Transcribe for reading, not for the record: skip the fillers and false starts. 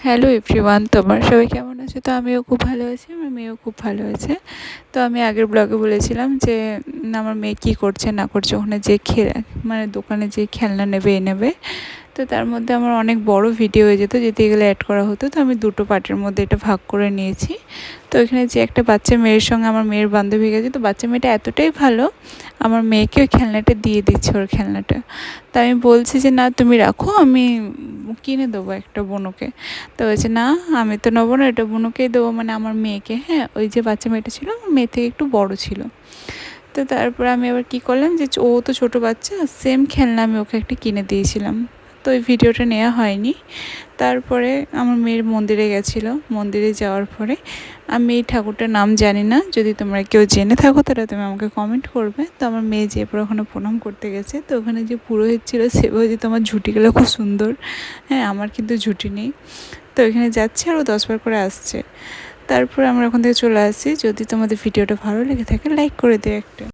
Hello everyone, তোমরা সবাই কেমন আছো? তো আমিও খুব ভালো আছি, আমার মেয়েও খুব ভালো আছে। তো আমি আগের ব্লগে বলেছিলাম যে আমার মেয়ে কী করছে না করছে, ওখানে যে মানে দোকানে যে খেলনা নেবে এ নেবে। তো তার মধ্যে আমার অনেক বড় ভিডিও হয়ে যেত, যদি এগুলো অ্যাড করা হতো। তো আমি দুটো পার্টের মধ্যে এটা ভাগ করে নিয়েছি। তো এখানে যে একটা বাচ্চা মেয়ের সঙ্গে আমার মেয়ের বান্ধবী গেছে, তো বাচ্চা মেয়েটা এতটাই ভালো, আমার মেয়েকে ওই খেলনাটা দিয়ে দিচ্ছে, ওর খেলনাটা। তা আমি বলছি যে না তুমি রাখো, আমি কিনে দেবো একটা বোনকে। তো বলছে না, আমি তো নেবো না, এটা বোনকেই দেবো, মানে আমার মেয়েকে। হ্যাঁ, ওই যে বাচ্চা মেয়েটা ছিল আমার মেয়ে থেকে একটু বড় ছিল। তো তারপরে আমি আবার কী করলাম, যে ও তো ছোটো বাচ্চা, সেম খেলনা আমি ওকে একটা কিনে দিয়েছিলাম। তো ওই ভিডিওটা নেওয়া হয়নি। তারপরে আমার মেয়ের মন্দিরে গেছিলো, মন্দিরে যাওয়ার পরে আমি এই ঠাকুরটার নাম জানি না, যদি তোমরা কেউ জেনে থাকো তাহলে তুমি আমাকে কমেন্ট করবে। তো আমার মেয়ে যে পরে ওখানে প্রণাম করতে গেছে, তো ওখানে যে পুরোহিত ছিল সে বলছে তোমার ঝুঁটিগুলো খুব সুন্দর। হ্যাঁ, আমার কিন্তু ঝুঁটি নেই। তো এখানে যাচ্ছে আর ও 10 বার করে আসছে। তারপরে আমরা ওখান থেকে চলে আসছি। যদি তোমাদের ভিডিওটা ভালো লেগে থাকে লাইক করে দিও একটা।